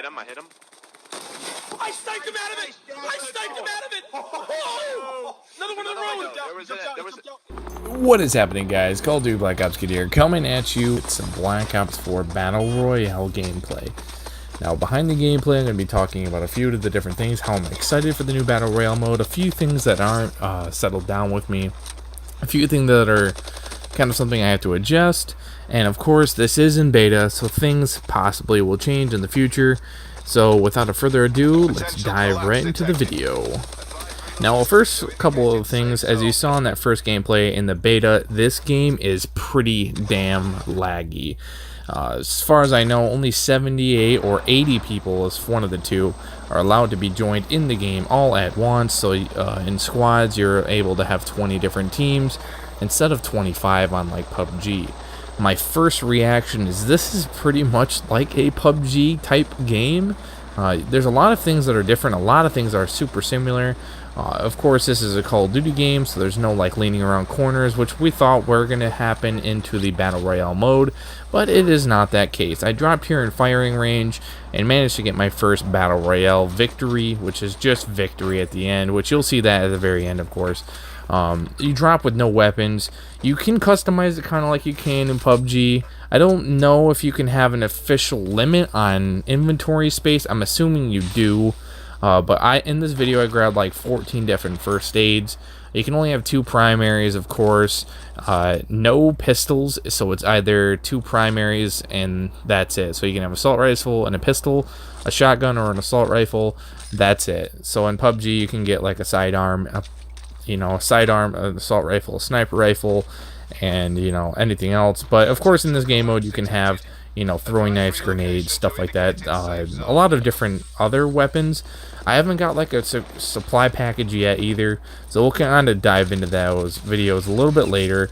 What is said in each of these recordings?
hit him. I sniped him out of it! I sniped him out of it! Oh! Another one on the road! What is happening, guys? Call of Duty Black Ops Kid here, coming at you with some Black Ops 4 Battle Royale gameplay. Now, behind the gameplay, I'm going to be talking about a few of the different things, how I'm excited for the new Battle Royale mode, a few things that aren't settled down with me, a few things that are kind of something I have to adjust, and of course, this is in beta, so things possibly will change in the future. So, without a further ado, let's dive right into the video. Now, first couple of things, as you saw in that first gameplay in the beta, this game is pretty damn laggy. As far as I know, only 78 or 80 people, as one of the two, are allowed to be joined in the game all at once. So in squads, you're able to have 20 different teams instead of 25 on like PUBG. My first reaction is this is pretty much like a PUBG type game. There's a lot of things that are different, a lot of things that are super similar. Of course, this is a Call of Duty game, so there's no like leaning around corners, which we thought were going to happen into the Battle Royale mode, but it is not that case. I dropped here in firing range and managed to get my first Battle Royale victory, which is just victory at the end, which you'll see that at the very end, of course. You drop with no weapons. You can customize it kind of like you can in PUBG. I don't know if you can have an official limit on inventory space. I'm assuming you do. But in this video I grabbed like 14 different first aids. You can only have 2 primaries, of course. No pistols, so it's either 2 primaries and that's it. So you can have an assault rifle and a pistol, a shotgun or an assault rifle. That's it. So in PUBG you can get like a sidearm, an assault rifle, a sniper rifle, and anything else. But of course in this game mode you can have throwing knives, grenades, stuff like that. A lot of different other weapons. I haven't got like a supply package yet either, so we'll kind of dive into those videos a little bit later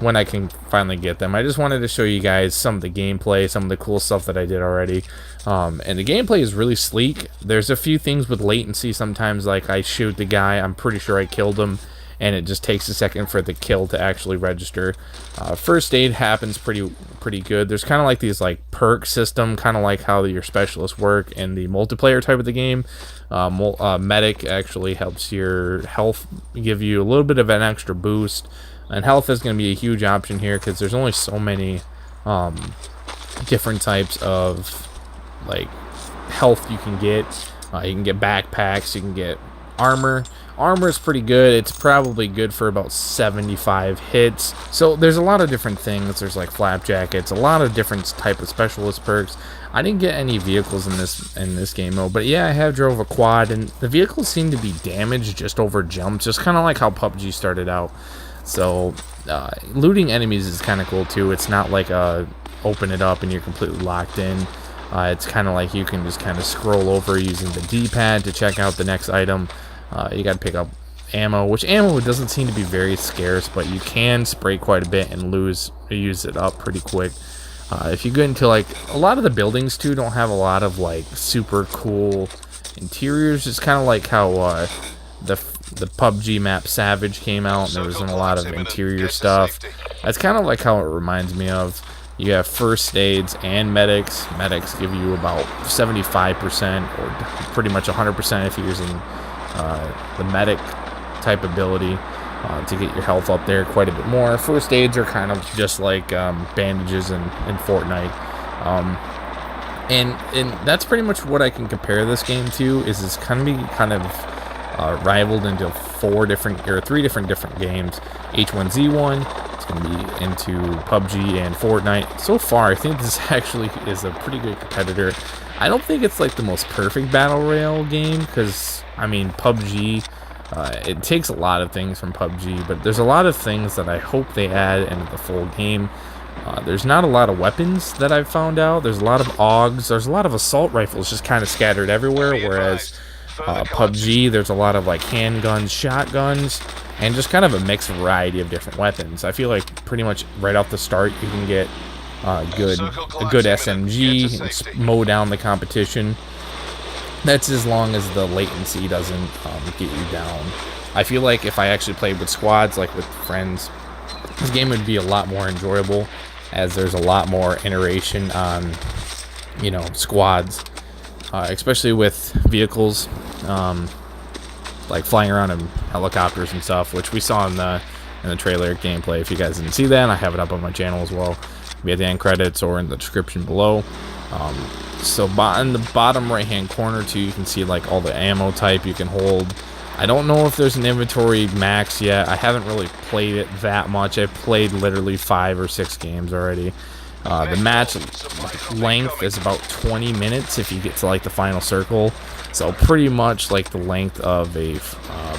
when I can finally get them. I just wanted to show you guys some of the gameplay, some of the cool stuff that I did already. And the gameplay is really sleek. There's a few things with latency sometimes, like I shoot the guy, I'm pretty sure I killed him, and it just takes a second for the kill to actually register. First aid happens pretty good. There's kind of like these like perk system, kind of like how your specialists work in the multiplayer type of the game. Medic actually helps your health, give you a little bit of an extra boost, and health is going to be a huge option here because there's only so many different types of like health you can get. You can get backpacks, you can get armor. Armor is pretty good. It's probably good for about 75 hits. So there's a lot of different things. There's like flap jackets, a lot of different type of specialist perks. I didn't get any vehicles in this game mode, but yeah, I have drove a quad, and the vehicles seem to be damaged just over jumps, just kind of like how PUBG started out. So looting enemies is kind of cool too. It's not like open it up and you're completely locked in. It's kind of like you can just kind of scroll over using the D-pad to check out the next item. You got to pick up ammo, which ammo doesn't seem to be very scarce, but you can spray quite a bit and use it up pretty quick. If you get into like a lot of the buildings too, don't have a lot of like super cool interiors. It's kind of like how the PUBG map Savage came out, and there wasn't a lot of interior stuff. That's kind of like how it reminds me of. You have first aids and medics. Medics give you about 75% or pretty much 100% if you're using the medic type ability to get your health up there quite a bit more. First aids are kind of just like bandages in Fortnite, and that's pretty much what I can compare this game to. Is it's kind of rivaled into 3 different games. H1Z1. It's going to be into PUBG and Fortnite. So far, I think this actually is a pretty good competitor. I don't think it's like the most perfect Battle Royale game, because I mean PUBG, it takes a lot of things from PUBG, but there's a lot of things that I hope they add into the full game. There's not a lot of weapons that I've found out. There's a lot of AUGs. There's a lot of assault rifles just kind of scattered everywhere, whereas PUBG, there's a lot of like handguns, shotguns, and just kind of a mixed variety of different weapons. I feel like pretty much right off the start you can get a good SMG and mow down the competition. That's as long as the latency doesn't get you down. I feel like if I actually played with squads, like with friends, this game would be a lot more enjoyable, as there's a lot more iteration on, squads. especially with vehicles, like flying around in helicopters and stuff, which we saw in the trailer gameplay. If you guys didn't see that, I have it up on my channel as well. Be at the end credits or in the description below. So in the bottom right hand corner too, you can see like all the ammo type you can hold. I don't know if there's an inventory max yet. I haven't really played it that much. I've played literally 5 or 6 games already. The match length is about 20 minutes if you get to like the final circle. So pretty much like the length of a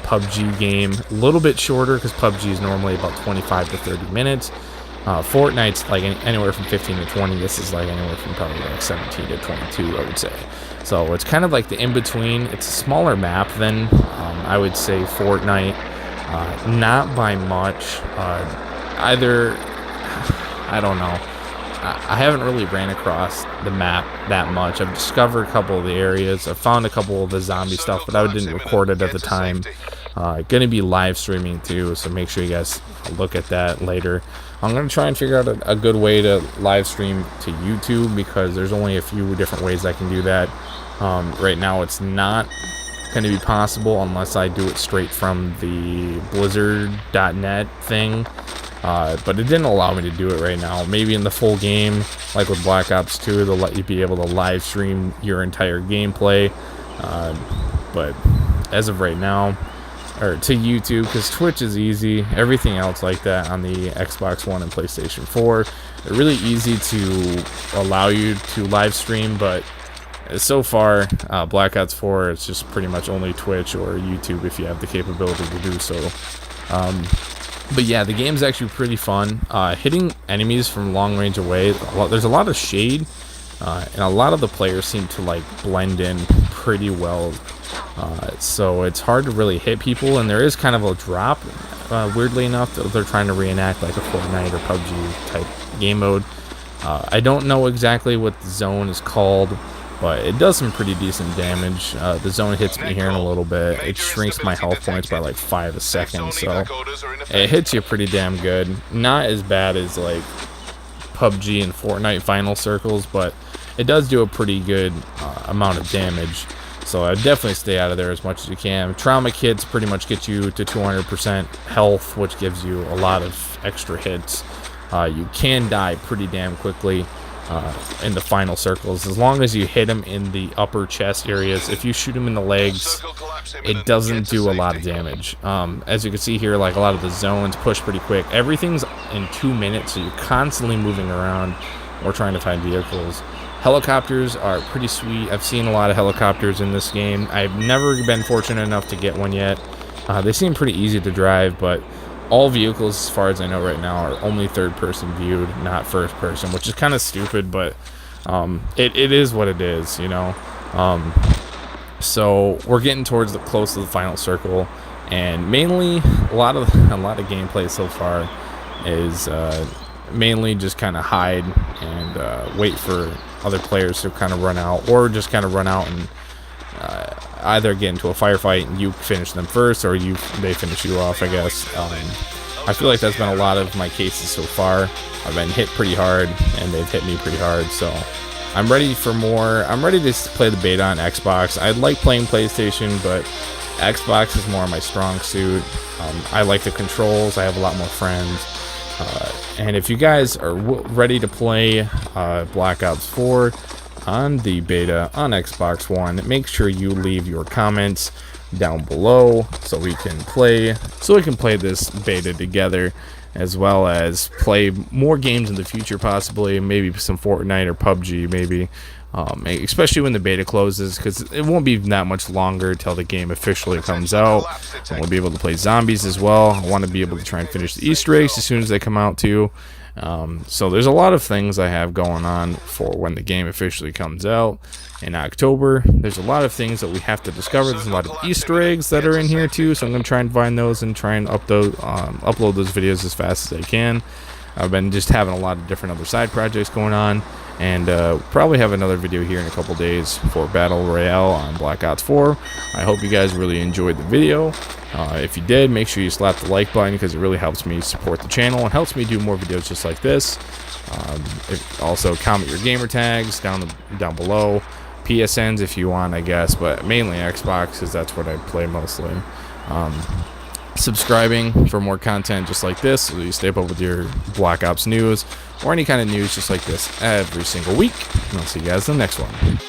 PUBG game. A little bit shorter because PUBG is normally about 25 to 30 minutes. Fortnite's like anywhere from 15 to 20. This is like anywhere from probably like 17 to 22, I would say. So it's kind of like the in-between. It's a smaller map than I would say Fortnite. Not by much. I don't know. I haven't really ran across the map that much. I've discovered a couple of the areas. I've found a couple of the zombie stuff, but I didn't record it at the time. Gonna be live streaming too, so make sure you guys look at that later. I'm gonna try and figure out a good way to live stream to YouTube, because there's only a few different ways I can do that. Right now it's not gonna be possible unless I do it straight from the blizzard.net thing. But it didn't allow me to do it right now. Maybe in the full game, like with Black Ops 2, they'll let you be able to live stream your entire gameplay. But as of right now, or to YouTube, because Twitch is easy. Everything else like that on the Xbox One and PlayStation 4, they're really easy to allow you to live stream, but so far, Black Ops 4, it's just pretty much only Twitch or YouTube if you have the capability to do so. But yeah, the game's actually pretty fun. Hitting enemies from long range away, there's a lot of shade, and a lot of the players seem to like blend in pretty well. So it's hard to really hit people, and there is kind of a drop, weirdly enough, that they're trying to reenact like a Fortnite or PUBG type game mode. I don't know exactly what the zone is called, but it does some pretty decent damage. The zone hits me here in a little bit. It shrinks my health points by like 5 a second, so it hits you pretty damn good. Not as bad as like PUBG and Fortnite final circles, but it does do a pretty good amount of damage. So I definitely stay out of there as much as you can. Trauma kits pretty much get you to 200% health, which gives you a lot of extra hits. You can die pretty damn quickly in the final circles, as long as you hit them in the upper chest areas. If you shoot them in the legs, it doesn't do a lot of damage. As you can see here, like a lot of the zones push pretty quick. Everything's in 2 minutes, so you're constantly moving around or trying to find vehicles. Helicopters are pretty sweet. I've seen a lot of helicopters in this game. I've never been fortunate enough to get one yet. They seem pretty easy to drive, but all vehicles, as far as I know right now, are only third-person viewed, not first-person, which is kind of stupid, but it is what it is, you know. So we're getting towards the close to the final circle, and mainly a lot of gameplay so far is mainly just kind of hide and wait for other players to kind of run out, or just kind of run out and either get into a firefight and you finish them first, or they finish you off, I guess. I feel like that's been a lot of my cases so far. I've been hit pretty hard, and they've hit me pretty hard, so I'm ready for more. I'm ready to play the beta on Xbox. I like playing PlayStation, but Xbox is more my strong suit. I like the controls. I have a lot more friends. And if you guys are ready to play Black Ops 4 on the beta on Xbox One, make sure you leave your comments down below so we can play this beta together, as well as play more games in the future, possibly maybe some Fortnite or PUBG, maybe especially when the beta closes, because it won't be that much longer till the game officially comes out, and we'll be able to play zombies as well. I want to be able to try and finish the Easter eggs as soon as they come out too. So there's a lot of things I have going on for when the game officially comes out in October. There's a lot of things that we have to discover. There's a lot of Easter eggs that are in here too, so I'm going to try and find those and try and upload those videos as fast as I can. I've been just having a lot of different other side projects going on, and probably have another video here in a couple days for Battle Royale on Black Ops 4. I hope you guys really enjoyed the video. If you did, make sure you slap the like button, because it really helps me support the channel and helps me do more videos just like this. Also, comment your gamer tags down below. PSNs if you want, I guess, but mainly Xbox because that's what I play mostly. Subscribing for more content just like this, so you stay up with your Black Ops news or any kind of news just like this every single week. And I'll see you guys in the next one.